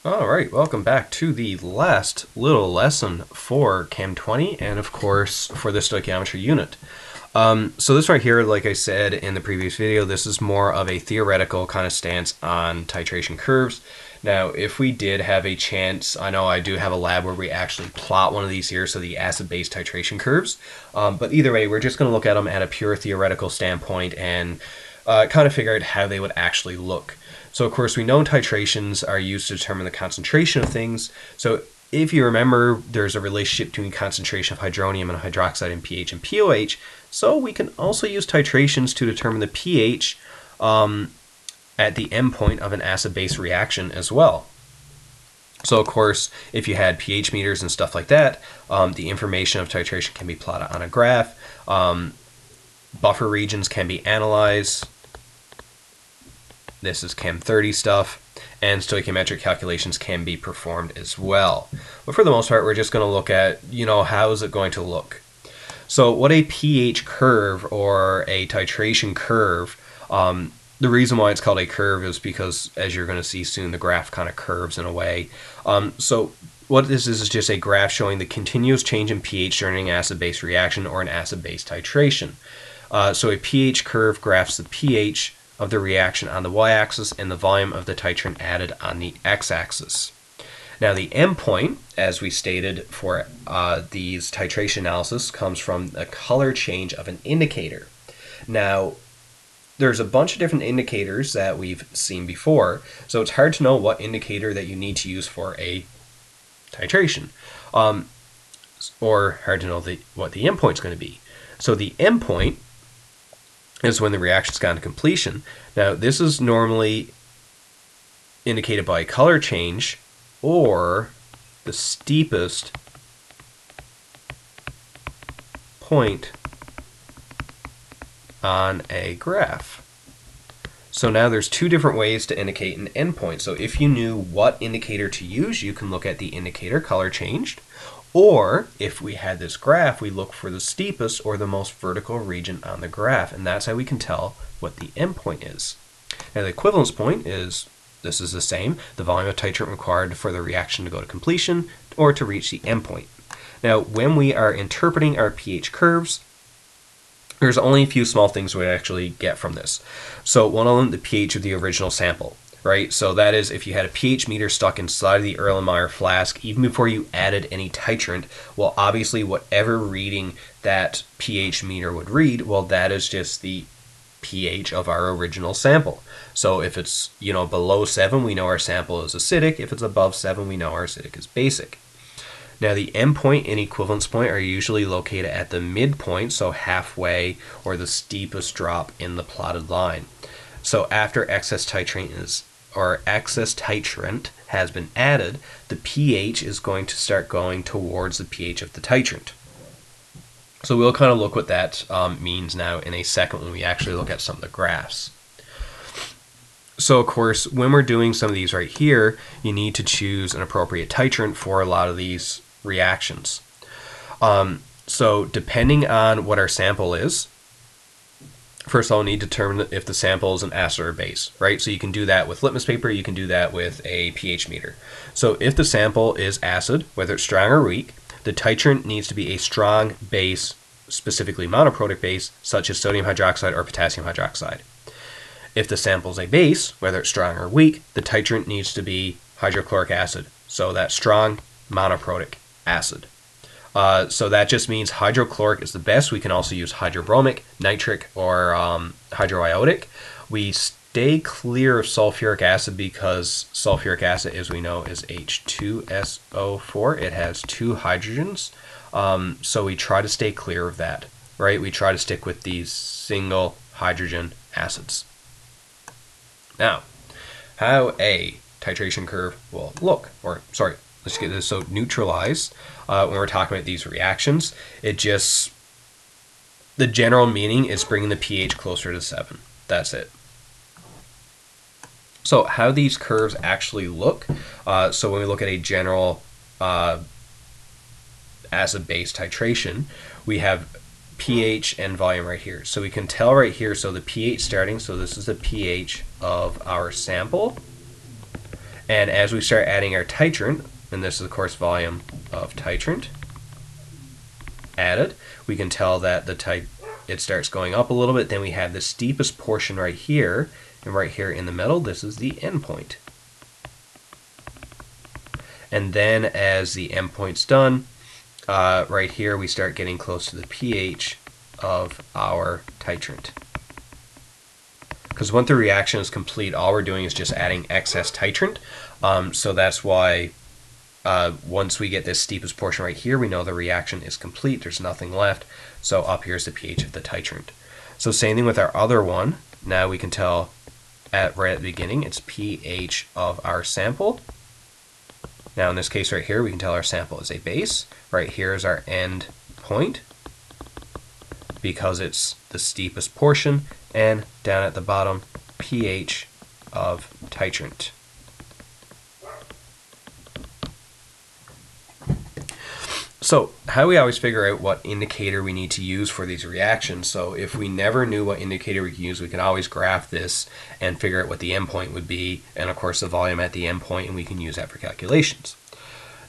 Alright, welcome back to the last little lesson for Chem 20 and of course for the stoichiometry unit. So this right here, like I said in the previous video, this is more of a theoretical kind of stance on titration curves. Now, if we did have a chance, I know I do have a lab where we actually plot one of these here, so the acid-base titration curves. But either way, we're just going to look at them at a pure theoretical standpoint and kind of figure out how they would actually look. So of course we know titrations are used to determine the concentration of things. So if you remember, there's a relationship between concentration of hydronium and hydroxide in pH and pOH. So we can also use titrations to determine the pH at the endpoint of an acid-base reaction as well. So of course, if you had pH meters and stuff like that, the information of titration can be plotted on a graph. Buffer regions can be analyzed. This is Chem 30 stuff, and stoichiometric calculations can be performed as well. But for the most part, we're just going to look at, how is it going to look? So what a pH curve or a titration curve, the reason why it's called a curve is because, as you're going to see soon, the graph kind of curves in a way. So what this is just a graph showing the continuous change in pH during an acid-base reaction or an acid-base titration. So a pH curve graphs the pH of the reaction on the y-axis and the volume of the titrant added on the x-axis. Now the endpoint, as we stated for these titration analysis, comes from a color change of an indicator. Now there's a bunch of different indicators that we've seen before, so it's hard to know what indicator that you need to use for a titration, or hard to know what the endpoint is going to be. So the endpoint is when the reaction's gone to completion. Now this is normally indicated by a color change or the steepest point on a graph. So now there's two different ways to indicate an endpoint. So if you knew what indicator to use, you can look at the indicator color changed. Or if we had this graph, we look for the steepest or the most vertical region on the graph, and that's how we can tell what the endpoint is. Now the equivalence point is, this is the same, the volume of titrant required for the reaction to go to completion or to reach the endpoint. Now when we are interpreting our pH curves, there's only a few small things we actually get from this. So one of them, the pH of the original sample. Right, so that is if you had a pH meter stuck inside of the Erlenmeyer flask, even before you added any titrant, well, obviously whatever reading that pH meter would read, well, that is just the pH of our original sample. So if it's, below 7, we know our sample is acidic. If it's above 7, we know our acidic is basic. Now the endpoint and equivalence point are usually located at the midpoint, so halfway or the steepest drop in the plotted line. So after excess titrant has been added, the pH is going to start going towards the pH of the titrant. So we'll kind of look what that means now in a second when we actually look at some of the graphs. So of course, when we're doing some of these right here, you need to choose an appropriate titrant for a lot of these reactions. So depending on what our sample is, first of all, we need to determine if the sample is an acid or a base, right? So you can do that with litmus paper, you can do that with a pH meter. So if the sample is acid, whether it's strong or weak, the titrant needs to be a strong base, specifically monoprotic base, such as sodium hydroxide or potassium hydroxide. If the sample is a base, whether it's strong or weak, the titrant needs to be hydrochloric acid. So that's strong monoprotic acid. So that just means hydrochloric is the best. We can also use hydrobromic, nitric, or hydroiodic. We stay clear of sulfuric acid because sulfuric acid, as we know, is H2SO4. It has 2 hydrogens. So we try to stay clear of that, right? We try to stick with these single hydrogen acids. Now, how a titration curve will look, let's get this, so neutralized. When we're talking about these reactions, the general meaning is bringing the pH closer to 7. That's it. So how these curves actually look, so when we look at a general acid-base titration, we have pH and volume right here. So we can tell right here, so the pH starting, so this is the pH of our sample, And as we start adding our titrant, and this is of course volume of titrant added, we can tell that it starts going up a little bit. Then we have the steepest portion right here, and right here in the middle, this is the endpoint. And then as the endpoint's done, right here we start getting close to the pH of our titrant. Because once the reaction is complete, all we're doing is just adding excess titrant. So that's why once we get this steepest portion right here, we know the reaction is complete. There's nothing left. So up here's the pH of the titrant. So same thing with our other one. Now we can tell right at the beginning, it's pH of our sample. Now in this case right here, we can tell our sample is a base. Right here is our end point, because it's the steepest portion, and down at the bottom, pH of titrant. So how do we always figure out what indicator we need to use for these reactions? So if we never knew what indicator we could use, we can always graph this and figure out what the endpoint would be, and of course the volume at the endpoint, and we can use that for calculations.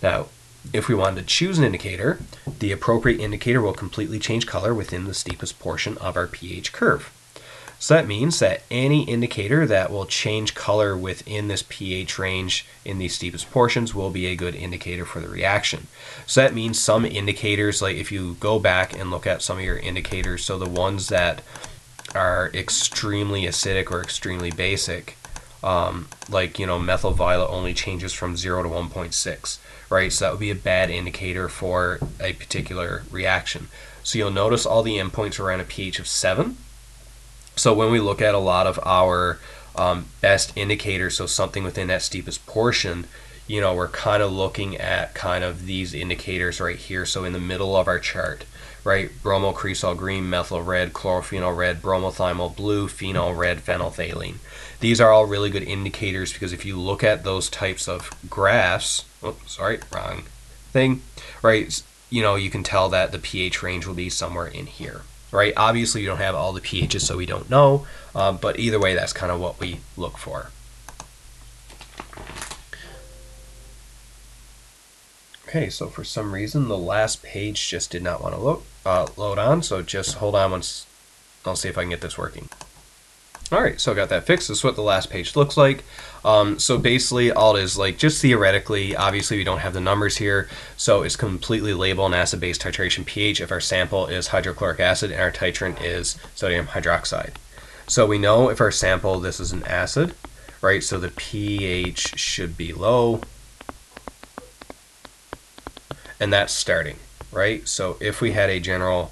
Now, if we wanted to choose an indicator, the appropriate indicator will completely change color within the steepest portion of our pH curve. So that means that any indicator that will change color within this pH range in these steepest portions will be a good indicator for the reaction. So that means some indicators, like if you go back and look at some of your indicators, so the ones that are extremely acidic or extremely basic, like, you know, methyl violet only changes from 0 to 1.6, right? So that would be a bad indicator for a particular reaction. So you'll notice all the endpoints are around a pH of 7. So when we look at a lot of our best indicators, so something within that steepest portion, you know, we're kind of looking at kind of these indicators right here. So in the middle of our chart, right? Bromocresol green, methyl red, chlorophenol red, bromothymol blue, phenol red, phenolphthalein. These are all really good indicators, because if you look at those types of graphs, wrong thing, right? You know, you can tell that the pH range will be somewhere in here. Right? Obviously, you don't have all the pHs, so we don't know, but either way, that's kind of what we look for. Okay, so for some reason, the last page just did not want to load on, so just hold on once. I'll see if I can get this working. Alright, so I got that fixed. This is what the last page looks like. So basically all it is, like, just theoretically, obviously we don't have the numbers here, so it's completely label an acid-base titration pH if our sample is hydrochloric acid and our titrant is sodium hydroxide. So we know if our sample, this is an acid, right, so the pH should be low, and that's starting, right? So if we had a general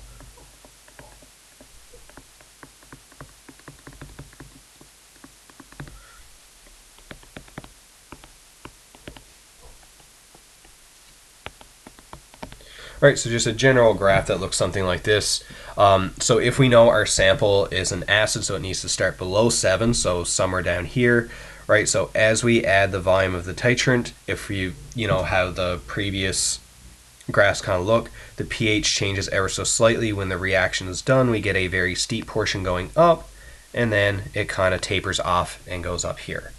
Right, so just a general graph that looks something like this. So if we know our sample is an acid, so it needs to start below 7, so somewhere down here, right? So as we add the volume of the titrant, if you know how the previous graphs kind of look, the pH changes ever so slightly. When the reaction is done, we get a very steep portion going up, and then it kind of tapers off and goes up here,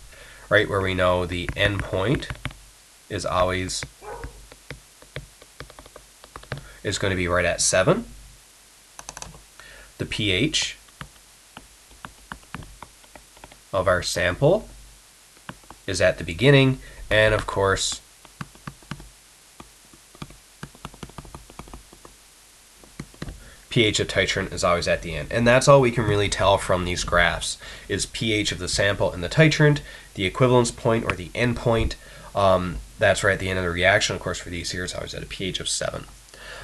right? Where we know the end point is always going to be right at 7. The pH of our sample is at the beginning, and of course pH of titrant is always at the end. And that's all we can really tell from these graphs, is pH of the sample and the titrant, the equivalence point or the end point. That's right at the end of the reaction. Of course, for these here, it's always at a pH of 7.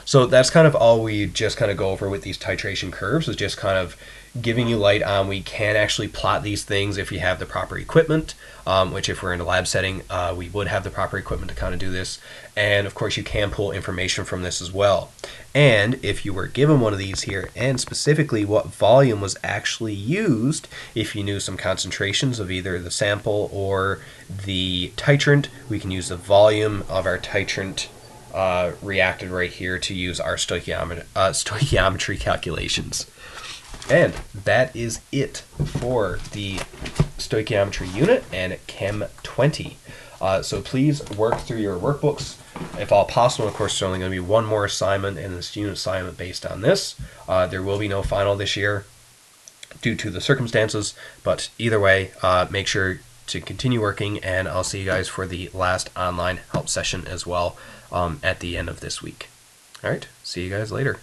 So that's kind of all we just kind of go over with these titration curves, is just kind of giving you light on we can actually plot these things if you have the proper equipment, which if we're in a lab setting, we would have the proper equipment to kind of do this. And of course you can pull information from this as well. And if you were given one of these here, and specifically what volume was actually used, if you knew some concentrations of either the sample or the titrant, we can use the volume of our titrant reacted right here to use our stoichiometry calculations. And that is it for the stoichiometry unit and Chem 20. So please work through your workbooks. If all possible, of course, there's only going to be one more assignment in this unit assignment based on this. There will be no final this year due to the circumstances, but either way, make sure to continue working, and I'll see you guys for the last online help session as well at the end of this week. All right, see you guys later.